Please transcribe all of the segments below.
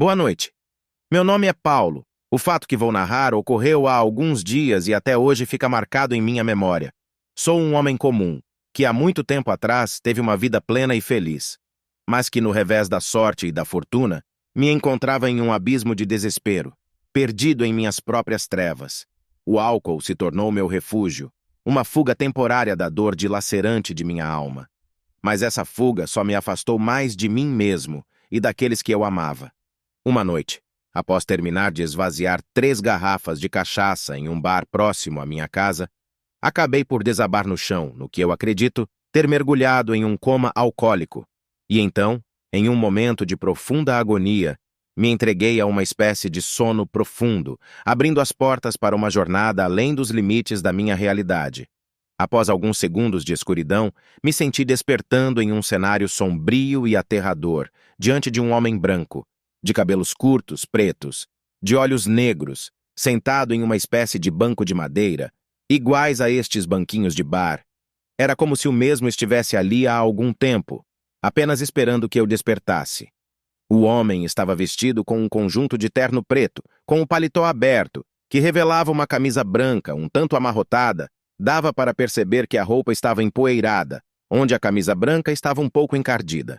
Boa noite. Meu nome é Paulo. O fato que vou narrar ocorreu há alguns dias e até hoje fica marcado em minha memória. Sou um homem comum, que há muito tempo atrás teve uma vida plena e feliz, mas que no revés da sorte e da fortuna, me encontrava em um abismo de desespero, perdido em minhas próprias trevas. O álcool se tornou meu refúgio, uma fuga temporária da dor dilacerante de minha alma. Mas essa fuga só me afastou mais de mim mesmo e daqueles que eu amava. Uma noite, após terminar de esvaziar 3 garrafas de cachaça em um bar próximo à minha casa, acabei por desabar no chão, no que eu acredito ter mergulhado em um coma alcoólico. E então, em um momento de profunda agonia, me entreguei a uma espécie de sono profundo, abrindo as portas para uma jornada além dos limites da minha realidade. Após alguns segundos de escuridão, me senti despertando em um cenário sombrio e aterrador, diante de um homem branco, de cabelos curtos, pretos, de olhos negros, sentado em uma espécie de banco de madeira, iguais a estes banquinhos de bar. Era como se o mesmo estivesse ali há algum tempo, apenas esperando que eu despertasse. O homem estava vestido com um conjunto de terno preto, com o paletó aberto, que revelava uma camisa branca, um tanto amarrotada. Dava para perceber que a roupa estava empoeirada, onde a camisa branca estava um pouco encardida.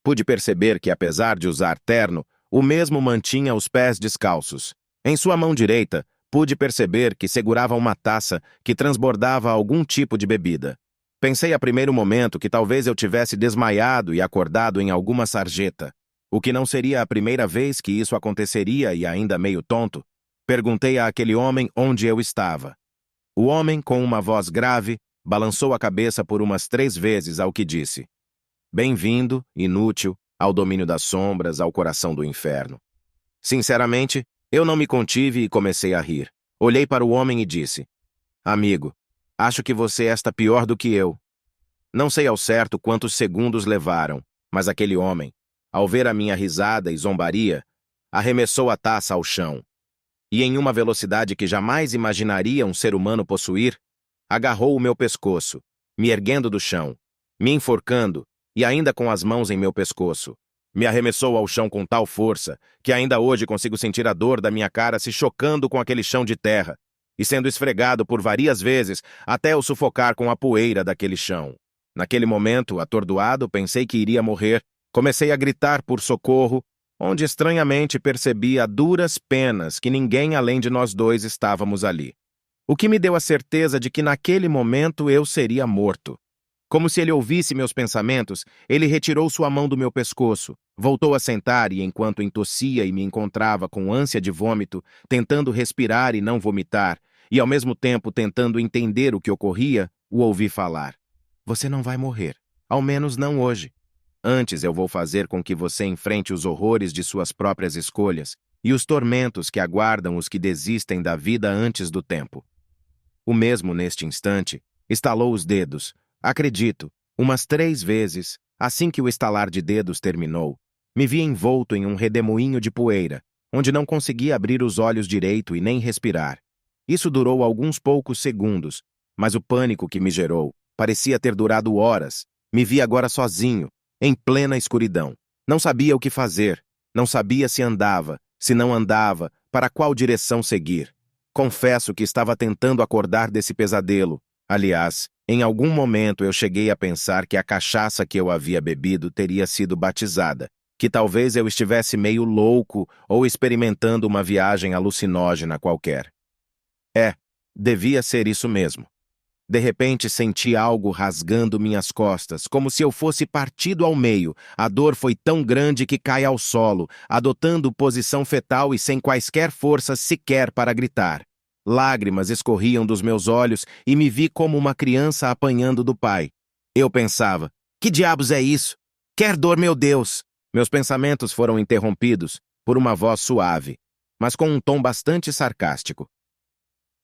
Pude perceber que, apesar de usar terno, o mesmo mantinha os pés descalços. Em sua mão direita, pude perceber que segurava uma taça que transbordava algum tipo de bebida. Pensei a primeiro momento que talvez eu tivesse desmaiado e acordado em alguma sarjeta, o que não seria a primeira vez que isso aconteceria e ainda meio tonto. Perguntei àquele homem onde eu estava. O homem, com uma voz grave, balançou a cabeça por umas 3 vezes ao que disse: "Bem-vindo, inútil, ao domínio das sombras, ao coração do inferno." Sinceramente, eu não me contive e comecei a rir. Olhei para o homem e disse: "Amigo, acho que você está pior do que eu." Não sei ao certo quantos segundos levaram, mas aquele homem, ao ver a minha risada e zombaria, arremessou a taça ao chão. E em uma velocidade que jamais imaginaria um ser humano possuir, agarrou o meu pescoço, me erguendo do chão, me enforcando e ainda com as mãos em meu pescoço. Me arremessou ao chão com tal força que ainda hoje consigo sentir a dor da minha cara se chocando com aquele chão de terra e sendo esfregado por várias vezes até eu sufocar com a poeira daquele chão. Naquele momento, atordoado, pensei que iria morrer. Comecei a gritar por socorro, onde estranhamente percebi a duras penas que ninguém além de nós dois estávamos ali. O que me deu a certeza de que naquele momento eu seria morto. Como se ele ouvisse meus pensamentos, ele retirou sua mão do meu pescoço, voltou a sentar e, enquanto entossia e me encontrava com ânsia de vômito, tentando respirar e não vomitar, e ao mesmo tempo tentando entender o que ocorria, o ouvi falar: "Você não vai morrer, ao menos não hoje. Antes eu vou fazer com que você enfrente os horrores de suas próprias escolhas e os tormentos que aguardam os que desistem da vida antes do tempo." O mesmo neste instante, estalou os dedos, acredito, umas 3 vezes. Assim que o estalar de dedos terminou, me vi envolto em um redemoinho de poeira, onde não conseguia abrir os olhos direito e nem respirar. Isso durou alguns poucos segundos, mas o pânico que me gerou parecia ter durado horas. Me vi agora sozinho, em plena escuridão. Não sabia o que fazer, não sabia se andava, se não andava, para qual direção seguir. Confesso que estava tentando acordar desse pesadelo. Aliás, em algum momento eu cheguei a pensar que a cachaça que eu havia bebido teria sido batizada, que talvez eu estivesse meio louco ou experimentando uma viagem alucinógena qualquer. Devia ser isso mesmo. De repente senti algo rasgando minhas costas, como se eu fosse partido ao meio. A dor foi tão grande que caí ao solo, adotando posição fetal e sem quaisquer forças sequer para gritar. Lágrimas escorriam dos meus olhos e me vi como uma criança apanhando do pai. Eu pensava: "Que diabos é isso? Quer dor, meu Deus!" Meus pensamentos foram interrompidos por uma voz suave, mas com um tom bastante sarcástico.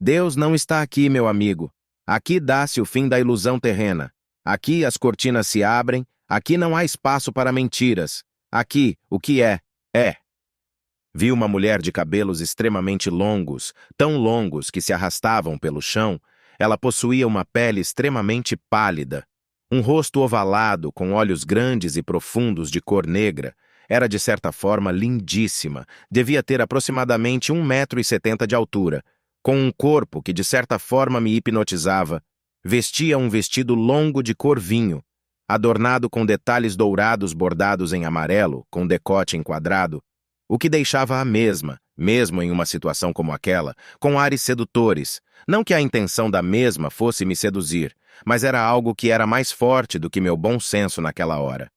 "Deus não está aqui, meu amigo. Aqui dá-se o fim da ilusão terrena. Aqui as cortinas se abrem, aqui não há espaço para mentiras. Aqui, o que é, é." Vi uma mulher de cabelos extremamente longos, tão longos que se arrastavam pelo chão. Ela possuía uma pele extremamente pálida, um rosto ovalado com olhos grandes e profundos de cor negra. Era de certa forma lindíssima, devia ter aproximadamente 1,70 m de altura, com um corpo que de certa forma me hipnotizava. Vestia um vestido longo de cor vinho, adornado com detalhes dourados bordados em amarelo, com decote enquadrado, o que deixava a mesma, mesmo em uma situação como aquela, com ares sedutores. Não que a intenção da mesma fosse me seduzir, mas era algo que era mais forte do que meu bom senso naquela hora.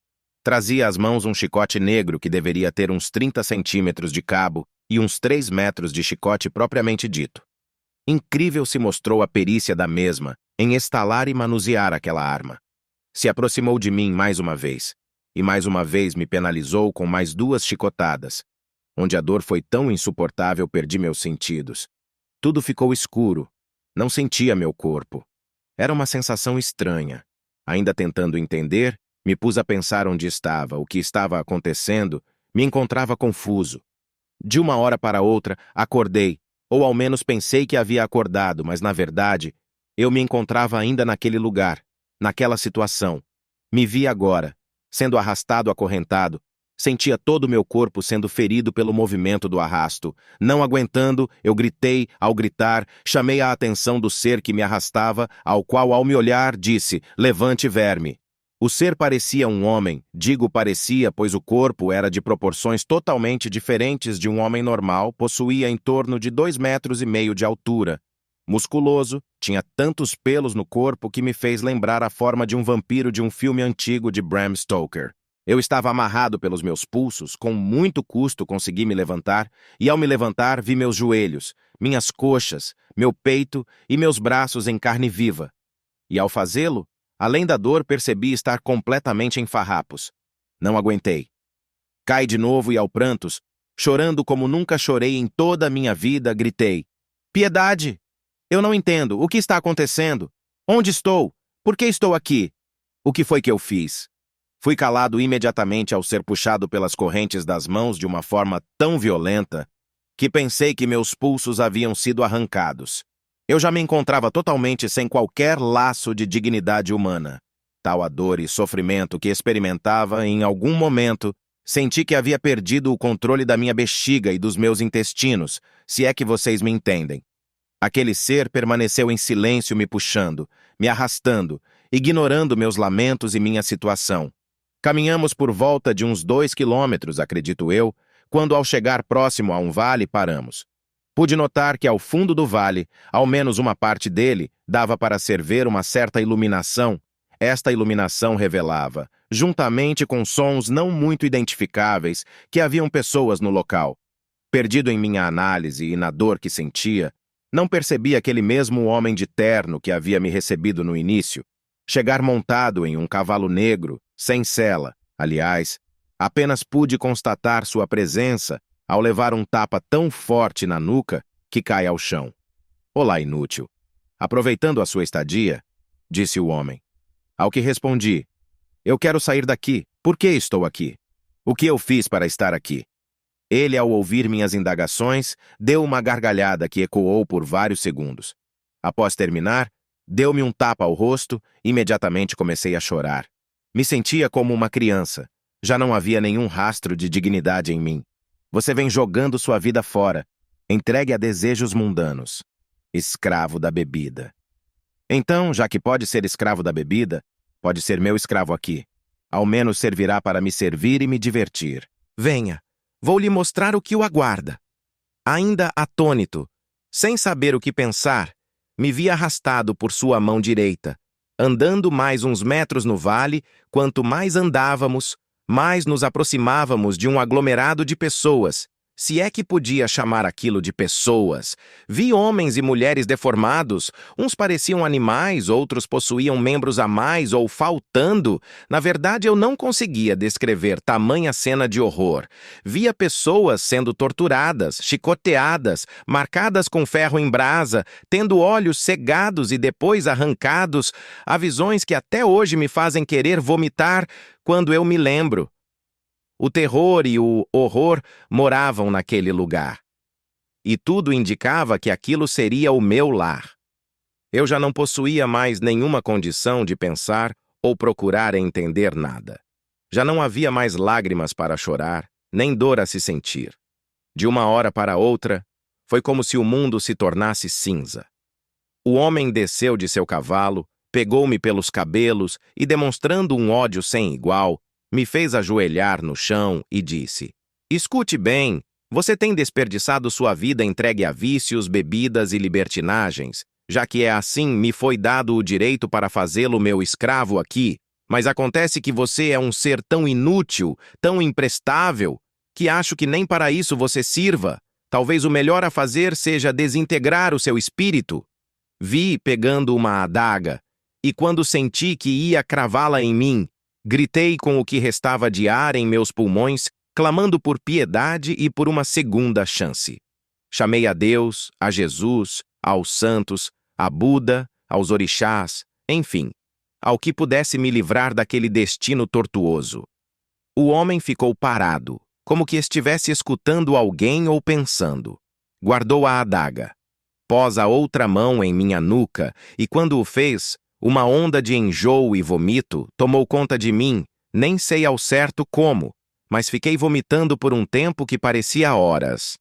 Trazia às mãos um chicote negro que deveria ter uns 30 centímetros de cabo e uns 3 metros de chicote propriamente dito. Incrível se mostrou a perícia da mesma em estalar e manusear aquela arma. Se aproximou de mim mais uma vez me penalizou com mais 2 chicotadas. Onde a dor foi tão insuportável, perdi meus sentidos. Tudo ficou escuro. Não sentia meu corpo. Era uma sensação estranha. Ainda tentando entender, me pus a pensar onde estava, o que estava acontecendo, me encontrava confuso. De uma hora para outra, acordei, ou ao menos pensei que havia acordado, mas na verdade, eu me encontrava ainda naquele lugar, naquela situação. Me vi agora, sendo arrastado, acorrentado. Sentia todo o meu corpo sendo ferido pelo movimento do arrasto. Não aguentando, eu gritei. Ao gritar, chamei a atenção do ser que me arrastava, ao qual, ao me olhar, disse: "Levante, verme." O ser parecia um homem. Digo parecia, pois o corpo era de proporções totalmente diferentes de um homem normal, possuía em torno de 2,5 m de altura. Musculoso, tinha tantos pelos no corpo que me fez lembrar a forma de um vampiro de um filme antigo de Bram Stoker. Eu estava amarrado pelos meus pulsos, com muito custo consegui me levantar, e ao me levantar vi meus joelhos, minhas coxas, meu peito e meus braços em carne viva. E ao fazê-lo, além da dor, percebi estar completamente em farrapos. Não aguentei. Cai de novo e ao prantos, chorando como nunca chorei em toda a minha vida, gritei: "Piedade! Eu não entendo. O que está acontecendo? Onde estou? Por que estou aqui? O que foi que eu fiz?" Fui calado imediatamente ao ser puxado pelas correntes das mãos de uma forma tão violenta que pensei que meus pulsos haviam sido arrancados. Eu já me encontrava totalmente sem qualquer laço de dignidade humana. Tal a dor e sofrimento que experimentava, em algum momento, senti que havia perdido o controle da minha bexiga e dos meus intestinos, se é que vocês me entendem. Aquele ser permaneceu em silêncio me puxando, me arrastando, ignorando meus lamentos e minha situação. Caminhamos por volta de uns 2 quilômetros, acredito eu, quando ao chegar próximo a um vale paramos. Pude notar que ao fundo do vale, ao menos uma parte dele, dava para ser ver uma certa iluminação. Esta iluminação revelava, juntamente com sons não muito identificáveis, que haviam pessoas no local. Perdido em minha análise e na dor que sentia, não percebi aquele mesmo homem de terno que havia me recebido no início, chegar montado em um cavalo negro, sem sela. Aliás, apenas pude constatar sua presença ao levar um tapa tão forte na nuca que cai ao chão. "Olá, inútil. Aproveitando a sua estadia?" disse o homem. Ao que respondi: "Eu quero sair daqui. Por que estou aqui? O que eu fiz para estar aqui?" Ele, ao ouvir minhas indagações, deu uma gargalhada que ecoou por vários segundos. Após terminar, deu-me um tapa ao rosto e imediatamente comecei a chorar. Me sentia como uma criança. Já não havia nenhum rastro de dignidade em mim. Você vem jogando sua vida fora, entregue a desejos mundanos. Escravo da bebida. Então, já que pode ser escravo da bebida, pode ser meu escravo aqui. Ao menos servirá para me servir e me divertir. Venha, vou lhe mostrar o que o aguarda. Ainda atônito, sem saber o que pensar, me vi arrastado por sua mão direita. Andando mais uns metros no vale, quanto mais andávamos, mais nos aproximávamos de um aglomerado de pessoas. Se é que podia chamar aquilo de pessoas. Vi homens e mulheres deformados. Uns pareciam animais, outros possuíam membros a mais ou faltando. Na verdade, eu não conseguia descrever tamanha cena de horror. Via pessoas sendo torturadas, chicoteadas, marcadas com ferro em brasa, tendo olhos cegados e depois arrancados. Há visões que até hoje me fazem querer vomitar quando eu me lembro. O terror e o horror moravam naquele lugar. E tudo indicava que aquilo seria o meu lar. Eu já não possuía mais nenhuma condição de pensar ou procurar entender nada. Já não havia mais lágrimas para chorar, nem dor a se sentir. De uma hora para outra, foi como se o mundo se tornasse cinza. O homem desceu de seu cavalo, pegou-me pelos cabelos e, demonstrando um ódio sem igual, me fez ajoelhar no chão e disse: Escute bem, você tem desperdiçado sua vida entregue a vícios, bebidas e libertinagens, já que é assim me foi dado o direito para fazê-lo meu escravo aqui, mas acontece que você é um ser tão inútil, tão imprestável, que acho que nem para isso você sirva. Talvez o melhor a fazer seja desintegrar o seu espírito. Vi pegando uma adaga, e quando senti que ia cravá-la em mim, gritei com o que restava de ar em meus pulmões, clamando por piedade e por uma segunda chance. Chamei a Deus, a Jesus, aos santos, a Buda, aos orixás, enfim, ao que pudesse me livrar daquele destino tortuoso. O homem ficou parado, como que estivesse escutando alguém ou pensando. Guardou a adaga. Pôs a outra mão em minha nuca e, quando o fez, uma onda de enjoo e vomito tomou conta de mim, nem sei ao certo como, mas fiquei vomitando por um tempo que parecia horas.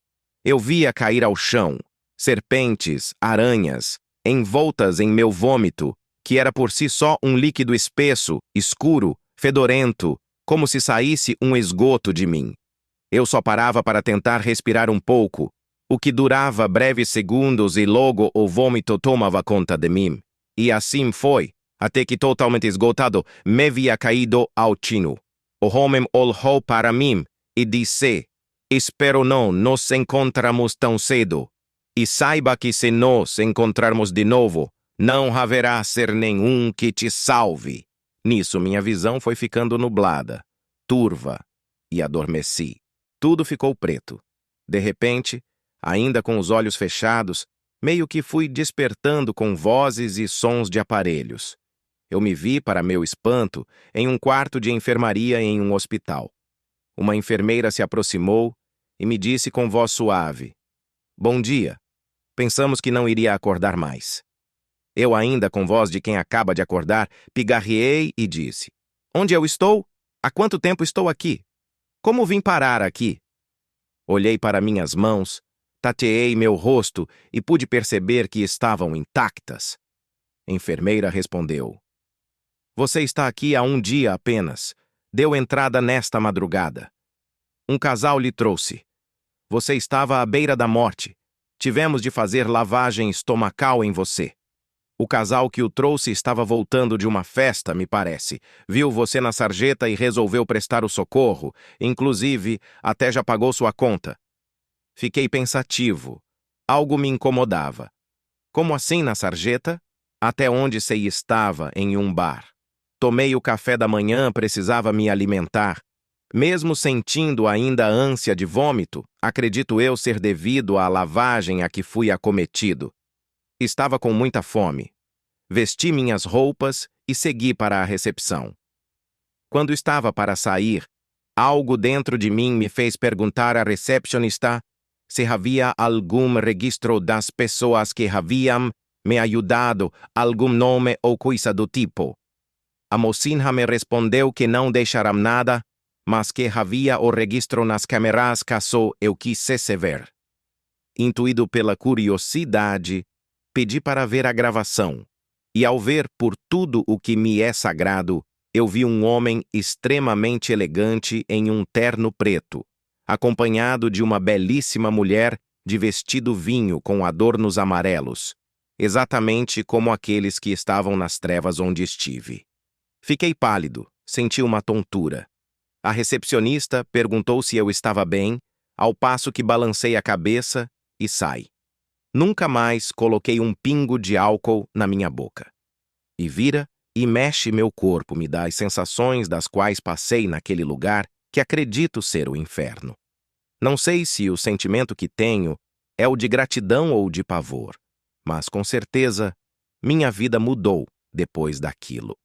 Eu via cair ao chão serpentes, aranhas, envoltas em meu vômito, que era por si só um líquido espesso, escuro, fedorento, como se saísse um esgoto de mim. Eu só parava para tentar respirar um pouco, o que durava breves segundos e logo o vômito tomava conta de mim. E assim foi, até que totalmente esgotado, me via caído ao chão. O homem olhou para mim e disse: Espero não nos encontrarmos tão cedo. E saiba que se nos encontrarmos de novo, não haverá ser nenhum que te salve. Nisso minha visão foi ficando nublada, turva, e adormeci. Tudo ficou preto. De repente, ainda com os olhos fechados, meio que fui despertando com vozes e sons de aparelhos. Eu me vi, para meu espanto, em um quarto de enfermaria em um hospital. Uma enfermeira se aproximou e me disse com voz suave: Bom dia. Pensamos que não iria acordar mais. Eu, ainda com voz de quem acaba de acordar, pigarreei e disse: Onde eu estou? Há quanto tempo estou aqui? Como vim parar aqui? Olhei para minhas mãos, tateei meu rosto e pude perceber que estavam intactas. A enfermeira respondeu: Você está aqui há um dia apenas. Deu entrada nesta madrugada. Um casal lhe trouxe. Você estava à beira da morte. Tivemos de fazer lavagem estomacal em você. O casal que o trouxe estava voltando de uma festa, me parece. Viu você na sarjeta e resolveu prestar o socorro. Inclusive, até já pagou sua conta. Fiquei pensativo. Algo me incomodava. Como assim na sarjeta? Até onde sei estava em um bar. Tomei o café da manhã, precisava me alimentar. Mesmo sentindo ainda a ânsia de vômito, acredito eu ser devido à lavagem a que fui acometido. Estava com muita fome. Vesti minhas roupas e segui para a recepção. Quando estava para sair, algo dentro de mim me fez perguntar à recepcionista se havia algum registro das pessoas que haviam me ajudado, algum nome ou coisa do tipo. A mocinha me respondeu que não deixaram nada, mas que havia o registro nas câmeras caso eu quisesse ver. Intuído pela curiosidade, pedi para ver a gravação, e ao ver por tudo o que me é sagrado, eu vi um homem extremamente elegante em um terno preto, acompanhado de uma belíssima mulher de vestido vinho com adornos amarelos, exatamente como aqueles que estavam nas trevas onde estive. Fiquei pálido, senti uma tontura. A recepcionista perguntou se eu estava bem, ao passo que balancei a cabeça e saí. Nunca mais coloquei um pingo de álcool na minha boca. E vira e mexe meu corpo, me dá as sensações das quais passei naquele lugar que acredito ser o inferno. Não sei se o sentimento que tenho é o de gratidão ou de pavor, mas com certeza minha vida mudou depois daquilo.